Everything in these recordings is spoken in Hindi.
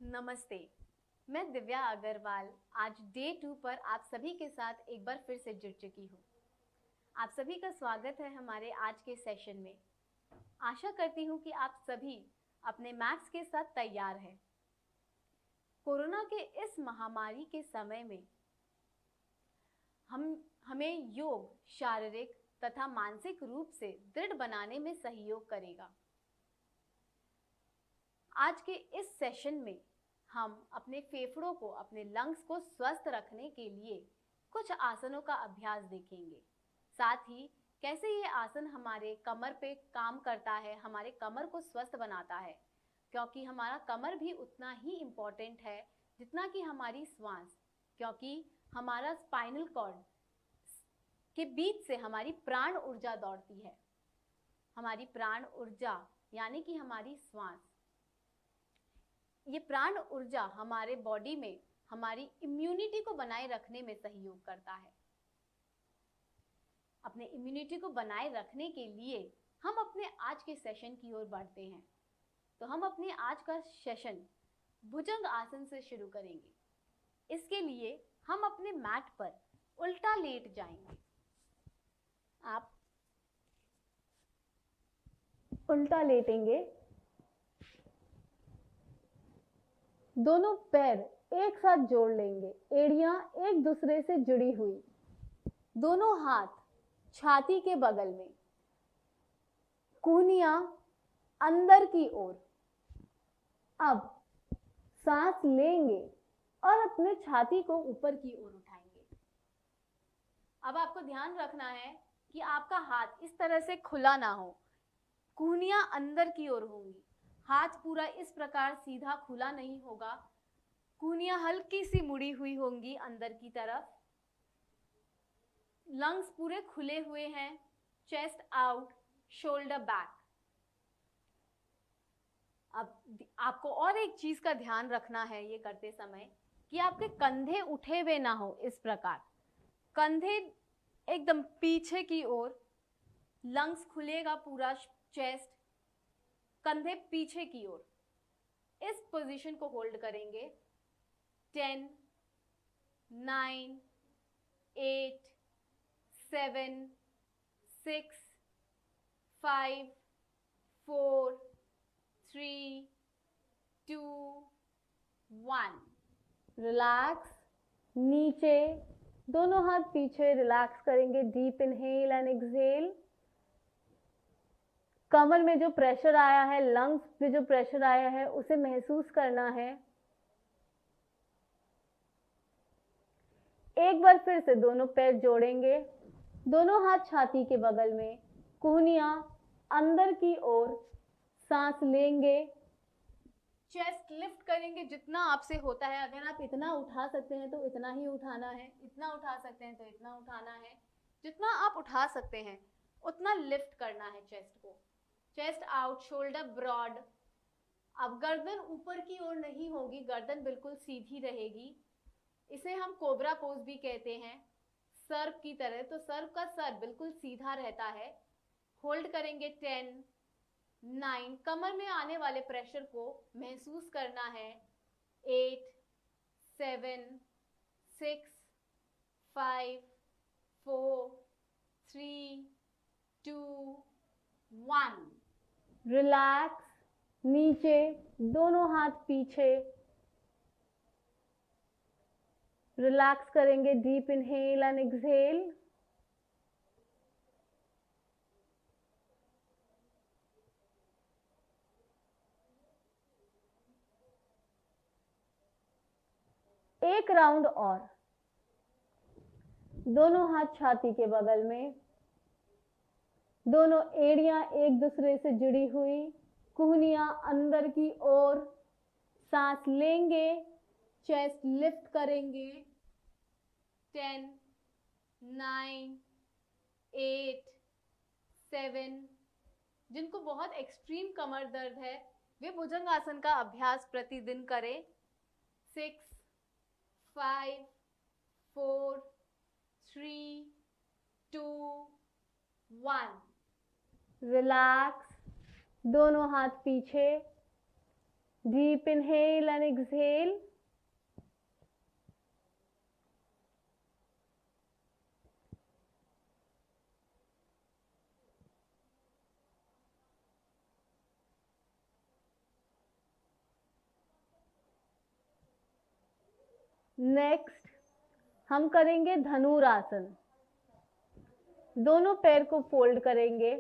नमस्ते। मैं दिव्या अग्रवाल आज डे 2 पर आप सभी के साथ एक बार फिर से जुड़ चुकी हूँ। आप सभी का स्वागत है हमारे आज के सेशन में। आशा करती हूँ कि आप सभी अपने मैथ्स के साथ तैयार हैं। कोरोना के इस महामारी के समय में हमें योग शारीरिक तथा मानसिक रूप से दृढ़ बनाने में सहयोग करेगा। आज के इस सेशन में हम अपने फेफड़ों को, अपने लंग्स को स्वस्थ रखने के लिए कुछ आसनों का अभ्यास देखेंगे। साथ ही कैसे ये आसन हमारे कमर पे काम करता है, हमारे कमर को स्वस्थ बनाता है, क्योंकि हमारा कमर भी उतना ही इम्पोर्टेंट है जितना कि हमारी श्वास, क्योंकि हमारा स्पाइनल कॉर्ड के बीच से हमारी प्राण ऊर्जा दौड़ती है। हमारी प्राण ऊर्जा यानी कि हमारी श्वास, ये प्राण ऊर्जा हमारे बॉडी में हमारी इम्यूनिटी को बनाए रखने में सहयोग करता है। अपने इम्यूनिटी को बनाए रखने के लिए हम अपने आज के सेशन की ओर बढ़ते हैं। तो हम अपने आज का सेशन भुजंग आसन से शुरू करेंगे। इसके लिए हम अपने मैट पर उल्टा लेट जाएंगे। आप उल्टा लेटेंगे, दोनों पैर एक साथ जोड़ लेंगे, एड़ियां एक दूसरे से जुड़ी हुई, दोनों हाथ छाती के बगल में, कूहनियां अंदर की ओर। अब सांस लेंगे और अपने छाती को ऊपर की ओर उठाएंगे। अब आपको ध्यान रखना है कि आपका हाथ इस तरह से खुला ना हो, कूहनियां अंदर की ओर होंगी। हाथ पूरा इस प्रकार सीधा खुला नहीं होगा, कूहनियां हल्की सी मुड़ी हुई होंगी अंदर की तरफ। लंग्स पूरे खुले हुए हैं, चेस्ट आउट, शोल्डर बैक। अब आपको और एक चीज का ध्यान रखना है ये करते समय कि आपके कंधे उठे हुए ना हो। इस प्रकार कंधे एकदम पीछे की ओर, लंग्स खुलेगा पूरा, चेस्ट, कंधे पीछे की ओर। इस पोजीशन को होल्ड करेंगे। 10, 9, 8, 7, 6, 5, 4, 3, 2, 1। रिलैक्स, नीचे, दोनों हाथ पीछे, रिलैक्स करेंगे। Deep inhale and exhale. कमर में जो प्रेशर आया है, लंग्स पे जो प्रेशर आया है, उसे महसूस करना है। एक बार फिर से दोनों पैर जोड़ेंगे, दोनों हाथ छाती के बगल में, कूहनियां अंदर की ओर, सांस लेंगे, चेस्ट लिफ्ट करेंगे जितना आपसे होता है। अगर आप इतना उठा सकते हैं तो इतना ही उठाना है, इतना उठा सकते हैं तो इतना उठाना है। जितना आप उठा सकते हैं उतना लिफ्ट करना है चेस्ट को। Chest out, shoulder broad. अब गर्दन ऊपर की ओर नहीं होगी, गर्दन बिल्कुल सीधी रहेगी। इसे हम कोबरा पोज भी कहते हैं, सर्प की तरह। तो सर्प का सर बिल्कुल सीधा रहता है। होल्ड करेंगे 10, 9, कमर में आने वाले प्रेशर को महसूस करना है। 8, 7, 6, 5, 4, 3, 2, 1। रिलैक्स, नीचे, दोनों हाथ पीछे, रिलैक्स करेंगे। Deep inhale and exhale. एक राउंड और, दोनों हाथ छाती के बगल में, दोनों एड़ियां एक दूसरे से जुड़ी हुई, कूहनियां अंदर की ओर। सांस लेंगे, चेस्ट लिफ्ट करेंगे। 10, 9, 8, 7। जिनको बहुत एक्सट्रीम कमर दर्द है वे भुजंग आसन का अभ्यास प्रतिदिन करें। 6, 5, 4, 3, 2, 1। रिलैक्स, दोनों हाथ पीछे, Deep inhale and exhale. Next हम करेंगे धनुरासन। दोनों पैर को फोल्ड करेंगे।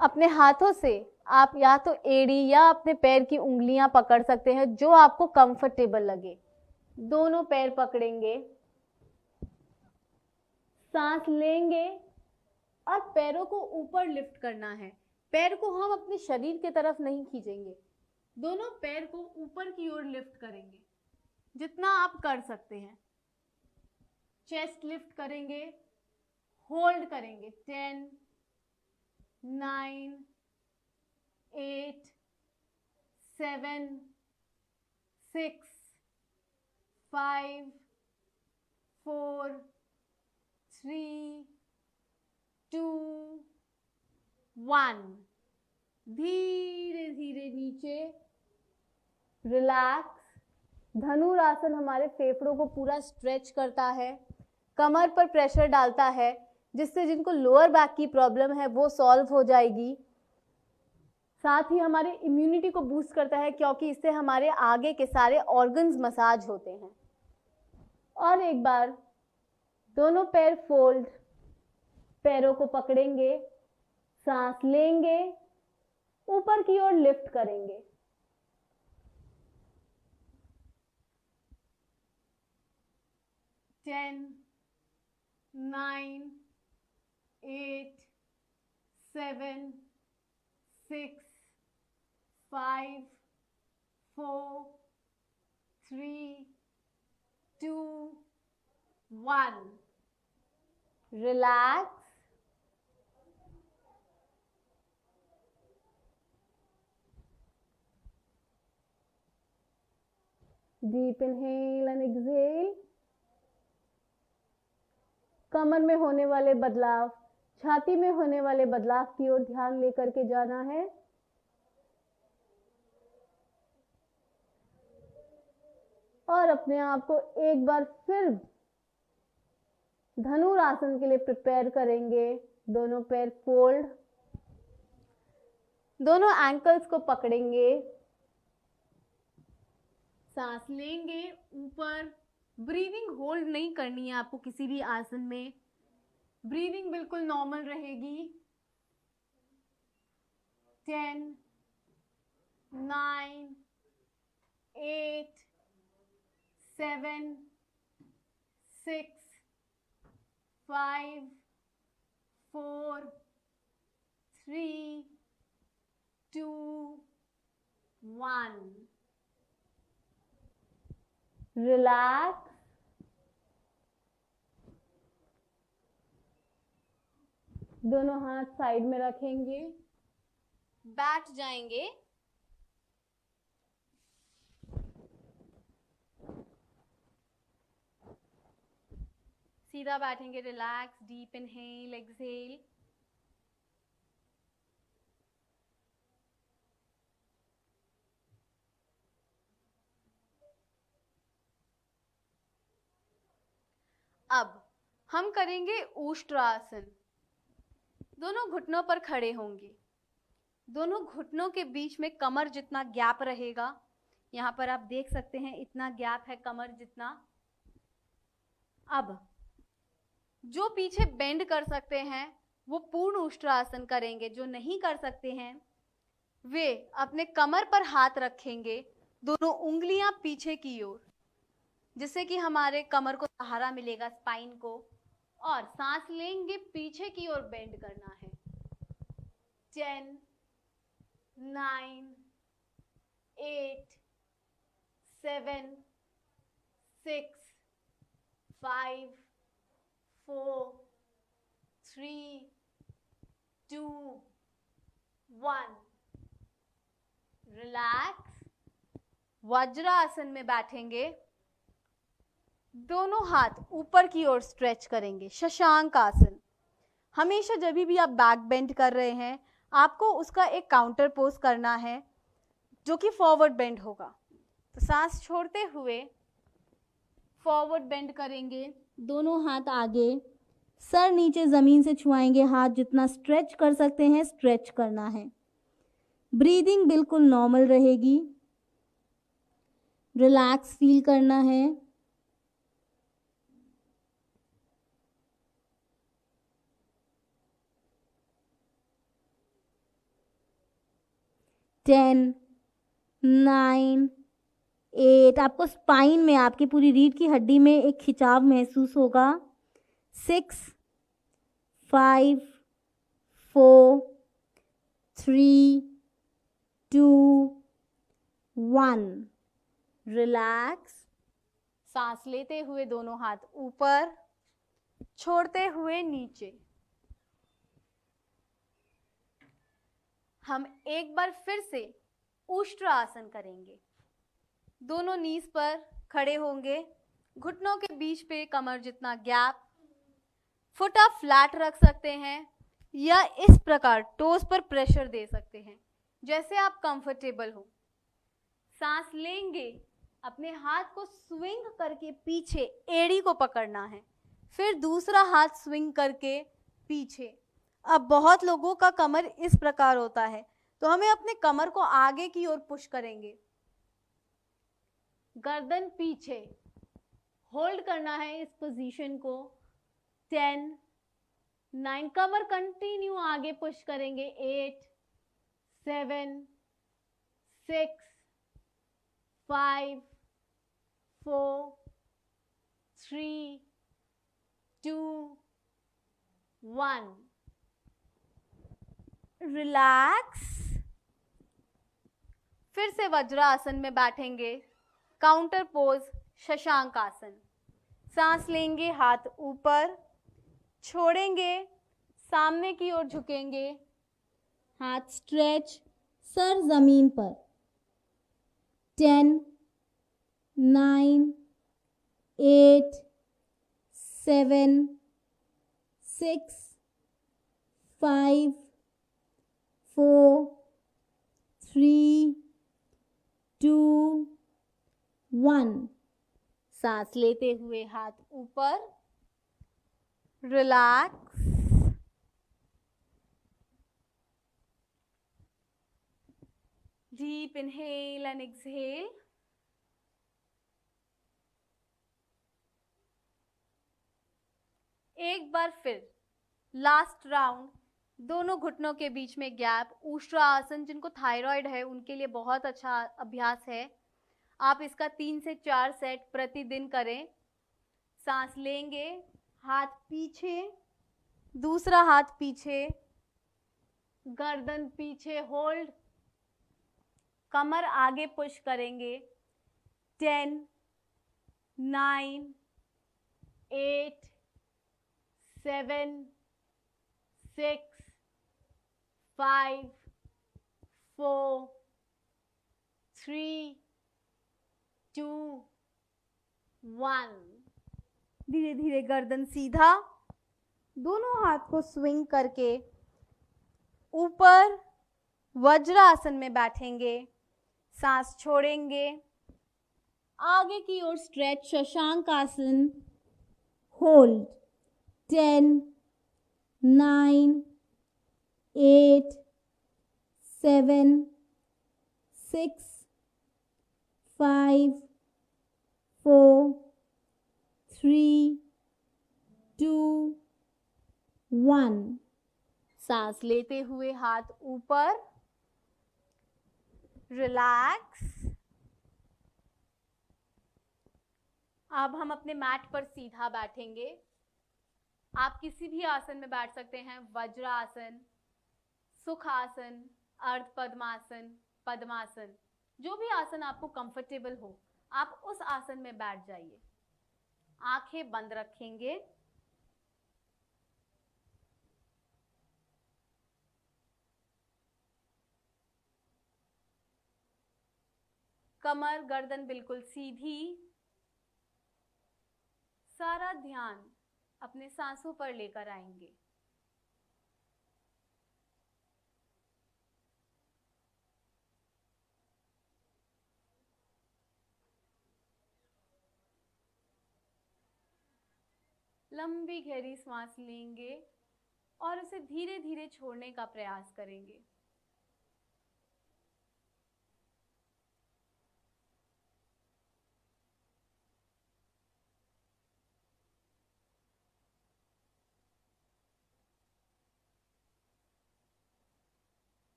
अपने हाथों से आप या तो एड़ी या अपने पैर की उंगलियां पकड़ सकते हैं, जो आपको कंफर्टेबल लगे। दोनों पैर पकड़ेंगे, सांस लेंगे और पैरों को ऊपर लिफ्ट करना है। पैर को हम अपने शरीर की तरफ नहीं खींचेंगे, दोनों पैर को ऊपर की ओर लिफ्ट करेंगे जितना आप कर सकते हैं। चेस्ट लिफ्ट करेंगे, होल्ड करेंगे। 10, 9, 8, 7, 6, 5, 4, 3, 2, 1। धीरे धीरे नीचे रिलैक्स। धनुरासन हमारे फेफड़ों को पूरा स्ट्रेच करता है, कमर पर प्रेशर डालता है, जिससे जिनको लोअर बैक की प्रॉब्लम है वो सॉल्व हो जाएगी। साथ ही हमारे इम्यूनिटी को बूस्ट करता है, क्योंकि इससे हमारे आगे के सारे ऑर्गन्स मसाज होते हैं। और एक बार दोनों पैर फोल्ड, पैरों को पकड़ेंगे, सांस लेंगे, ऊपर की ओर लिफ्ट करेंगे। 10, 9, 8, 7, 6, 5, 4, 3, 2, 1। Relax. Deep inhale and exhale. कमर में होने वाले बदलाव, छाती में होने वाले बदलाव की ओर ध्यान लेकर के जाना है। और अपने आप को एक बार फिर धनुरासन के लिए प्रिपेयर करेंगे। दोनों पैर फोल्ड, दोनों एंकल्स को पकड़ेंगे, सांस लेंगे ऊपर। ब्रीदिंग होल्ड नहीं करनी है आपको किसी भी आसन में, ब्रीदिंग बिल्कुल नॉर्मल रहेगी। 10, 9, 8, 7, 6, 5, 4, 3, 2, 1। रिलैक्स। दोनों हाथ साइड में रखेंगे, बैठ जाएंगे। सीधा बैठेंगे, रिलैक्स। Deep inhale, exhale. अब हम करेंगे ऊष्ट्रासन। दोनों घुटनों पर खड़े होंगे, दोनों घुटनों के बीच में कमर जितना गैप रहेगा, यहाँ पर आप देख सकते हैं इतना गैप है कमर जितना। अब जो पीछे बेंड कर सकते हैं वो पूर्ण ऊष्ट्रासन करेंगे, जो नहीं कर सकते हैं वे अपने कमर पर हाथ रखेंगे, दोनों उंगलियां पीछे की ओर, जिससे कि हमारे कमर को सहारा मिलेगा, स्पाइन को। और सांस लेंगे, पीछे की ओर बेंड करना है। 10, 9, 8, 7, 6, 5, 4, 3, 2, 1। रिलैक्स। वज्रासन में बैठेंगे, दोनों हाथ ऊपर की ओर स्ट्रेच करेंगे। शशांक आसन। हमेशा जब भी आप बैक बेंड कर रहे हैं आपको उसका एक काउंटर पोज करना है। जो कि फॉरवर्ड बेंड होगा। तो सांस छोड़ते हुए फॉरवर्ड बेंड करेंगे, दोनों हाथ आगे, सर नीचे ज़मीन से छुआएंगे, हाथ जितना स्ट्रेच कर सकते हैं स्ट्रेच करना है। ब्रीदिंग बिल्कुल नॉर्मल रहेगी, रिलैक्स फील करना है। टेन, 9, 8, आपको स्पाइन में, आपकी पूरी रीढ़ की हड्डी में एक खिंचाव महसूस होगा। 6, 5, 4, 3, 2, 1। रिलैक्स। सांस लेते हुए दोनों हाथ ऊपर, छोड़ते हुए नीचे। हम एक बार फिर से उष्ट्रासन करेंगे। दोनों नीज पर खड़े होंगे, घुटनों के बीच पे कमर जितना गैप, फुट आप फ्लैट रख सकते हैं या इस प्रकार टोस पर प्रेशर दे सकते हैं, जैसे आप कंफर्टेबल हो। सांस लेंगे, अपने हाथ को स्विंग करके पीछे एड़ी को पकड़ना है, फिर दूसरा हाथ स्विंग करके पीछे। अब बहुत लोगों का कमर इस प्रकार होता है, तो हमें अपने कमर को आगे की ओर पुश करेंगे, गर्दन पीछे, होल्ड करना है इस पोजीशन को। 10, 9, कमर कंटिन्यू आगे पुश करेंगे। 8, 7, 6, 5, 4, 3, 2, 1। रिलैक्स। फिर से वज्रासन में बैठेंगे, काउंटर पोज शशांक आसन। सांस लेंगे, हाथ ऊपर, छोड़ेंगे, सामने की ओर झुकेंगे, हाथ स्ट्रेच, सर जमीन पर। 10, 9, 8, 7, 6, 5, 4, 3, 2, 1। सांस लेते हुए हाथ ऊपर, relax. Deep inhale and exhale. एक बार फिर लास्ट राउंड, दोनों घुटनों के बीच में गैप, उष्ट्रासन। जिनको थायराइड है उनके लिए बहुत अच्छा अभ्यास है। आप इसका 3 से 4 सेट प्रतिदिन करें। सांस लेंगे, हाथ पीछे, दूसरा हाथ पीछे, गर्दन पीछे होल्ड, कमर आगे पुश करेंगे। 10, 9, 8, 7, 6, 5, 4, 3, 2, 1। धीरे धीरे गर्दन सीधा, दोनों हाथ को स्विंग करके ऊपर वज्रासन में बैठेंगे। सांस छोड़ेंगे, आगे की ओर स्ट्रेच शशांक आसन, होल्ड। 10, 9, 8, 7, 6, 5, 4, 3, 2, 1। सांस लेते हुए हाथ ऊपर, रिलैक्स। अब हम अपने मैट पर सीधा बैठेंगे। आप किसी भी आसन में बैठ सकते हैं, वज्रासन, सुखासन, अर्ध पद्मासन, पद्मासन, जो भी आसन आपको कंफर्टेबल हो, आप उस आसन में बैठ जाइए। आंखें बंद रखेंगे। कमर गर्दन बिल्कुल सीधी। सारा ध्यान अपने सांसों पर लेकर आएंगे। लंबी गहरी सांस लेंगे और उसे धीरे धीरे छोड़ने का प्रयास करेंगे।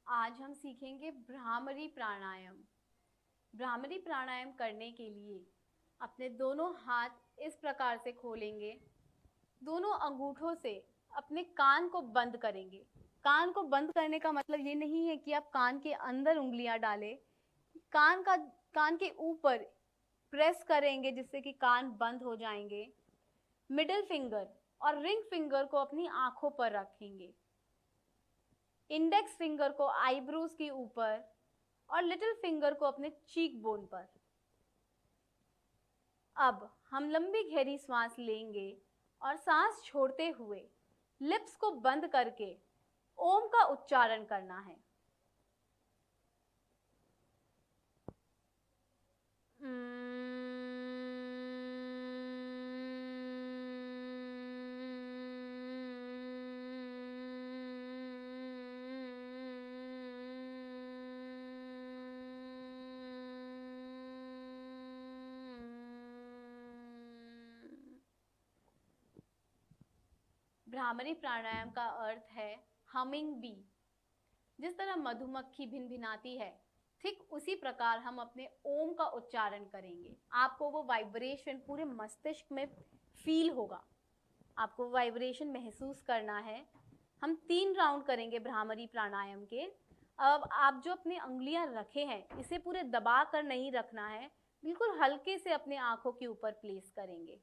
आज हम सीखेंगे भ्रामरी प्राणायाम। भ्रामरी प्राणायाम करने के लिए अपने दोनों हाथ इस प्रकार से खोलेंगे। दोनों अंगूठों से अपने कान को बंद करेंगे। कान को बंद करने का मतलब ये नहीं है कि आप कान के अंदर उंगलियां डालें। कान के ऊपर प्रेस करेंगे जिससे कि कान बंद हो जाएंगे। मिडिल फिंगर और रिंग फिंगर को अपनी आंखों पर रखेंगे। इंडेक्स फिंगर को आईब्रोज के ऊपर और लिटिल फिंगर को अपने चीक बोन पर। अब हम लंबी गहरी सांस लेंगे और सांस छोड़ते हुए लिप्स को बंद करके ओम का उच्चारण करना है। भ्रामरी प्राणायाम का अर्थ है हमिंग बी। जिस तरह मधुमक्खी भिनभिनाती है, ठीक उसी प्रकार हम अपने ओम का उच्चारण करेंगे। आपको वो वाइब्रेशन पूरे मस्तिष्क में फील होगा, आपको वाइब्रेशन महसूस करना है। हम 3 राउंड करेंगे भ्रामरी प्राणायाम के। अब आप जो अपनी उंगलियां रखे हैं, इसे पूरे दबा कर नहीं रखना है, बिल्कुल हल्के से अपने आंखों के ऊपर प्लेस करेंगे।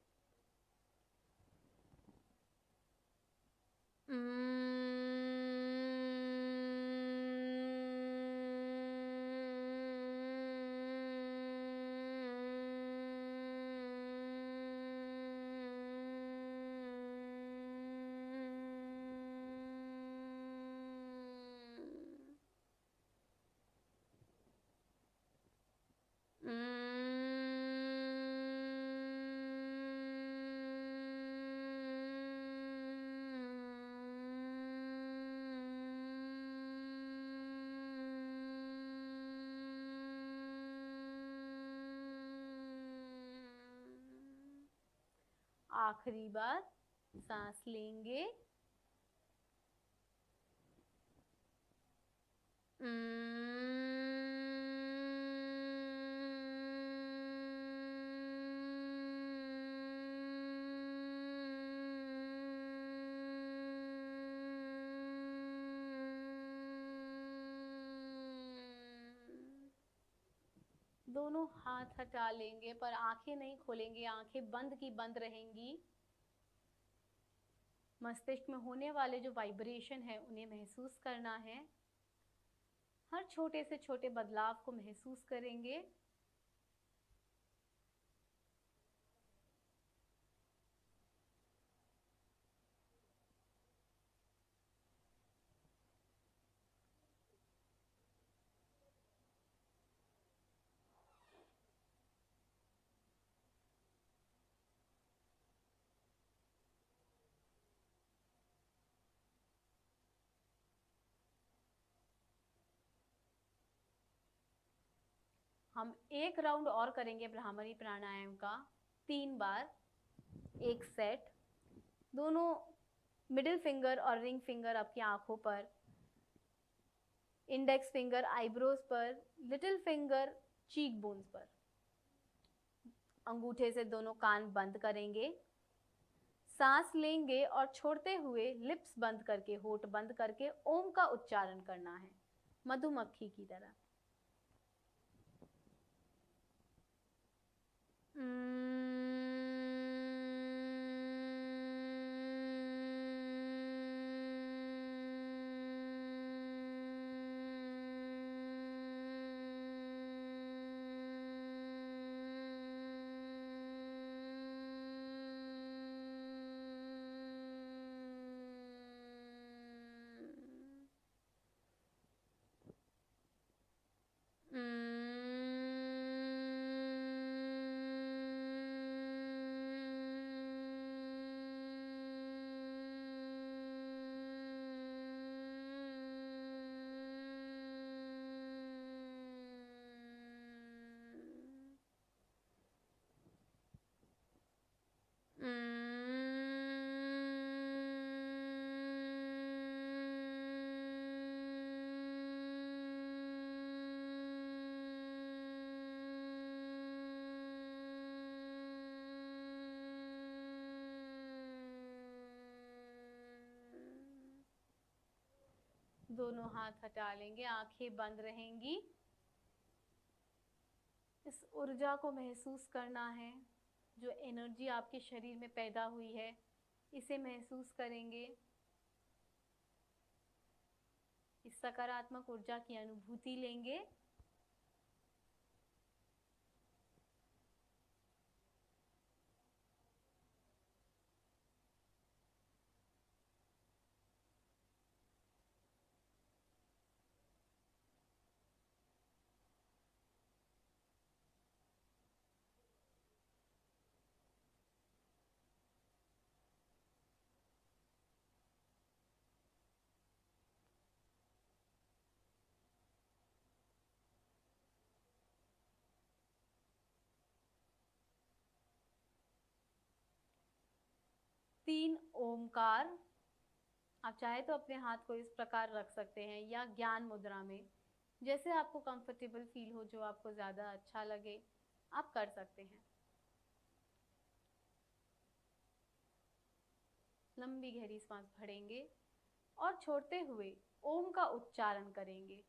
आखिरी बार सांस लेंगे। दोनों हाथ हटा लेंगे पर आंखें नहीं खोलेंगे, आंखें बंद की बंद रहेंगी। मस्तिष्क में होने वाले जो वाइब्रेशन है उन्हें महसूस करना है। हर छोटे से छोटे बदलाव को महसूस करेंगे। हम 1 राउंड और करेंगे भ्रामरी प्राणायाम का 3 बार, 1 सेट। दोनों मिडिल फिंगर और रिंग फिंगर आपकी आंखों पर, इंडेक्स फिंगर आईब्रोज पर, लिटिल फिंगर चीक बोन्स पर। अंगूठे से दोनों कान बंद करेंगे। सांस लेंगे और छोड़ते हुए लिप्स बंद करके, होठ बंद करके ओम का उच्चारण करना है मधुमक्खी की तरह। दोनों हाथ हटा लेंगे, आंखें बंद रहेंगी। इस ऊर्जा को महसूस करना है, जो एनर्जी आपके शरीर में पैदा हुई है, इसे महसूस करेंगे। इस सकारात्मक ऊर्जा की अनुभूति लेंगे। तीन ओमकार। आप चाहे तो अपने हाथ को इस प्रकार रख सकते हैं या ज्ञान मुद्रा में, जैसे आपको कंफर्टेबल फील हो, जो आपको ज़्यादा अच्छा लगे आप कर सकते हैं। लंबी गहरी सांस भरेंगे और छोड़ते हुए ओम का उच्चारण करेंगे।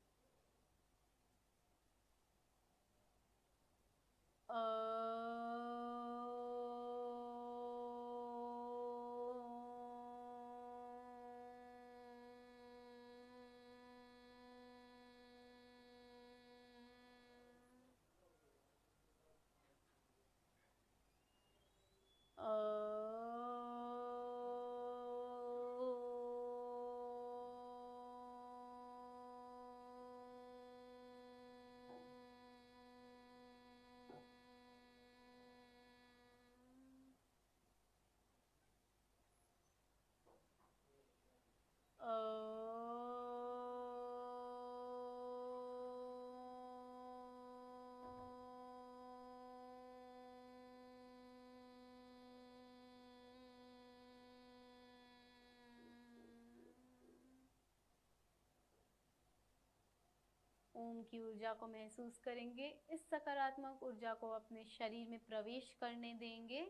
ओम की ऊर्जा को महसूस करेंगे। इस सकारात्मक ऊर्जा को अपने शरीर में प्रवेश करने देंगे।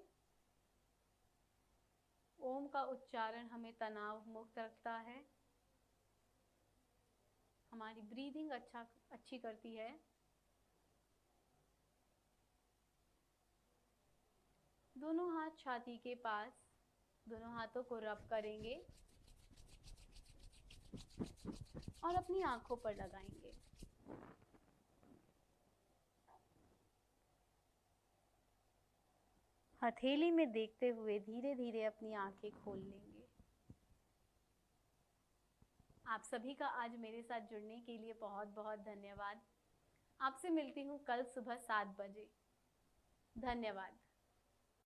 ओम का उच्चारण हमें तनाव मुक्त रखता है, हमारी ब्रीदिंग अच्छी करती है। दोनों हाथ छाती के पास, दोनों हाथों को रब करेंगे और अपनी आंखों पर लगाएंगे। हथेली में देखते हुए धीरे धीरे अपनी आंखें खोल लेंगे। आप सभी का आज मेरे साथ जुड़ने के लिए बहुत बहुत धन्यवाद। आपसे मिलती हूँ कल सुबह 7 बजे। धन्यवाद।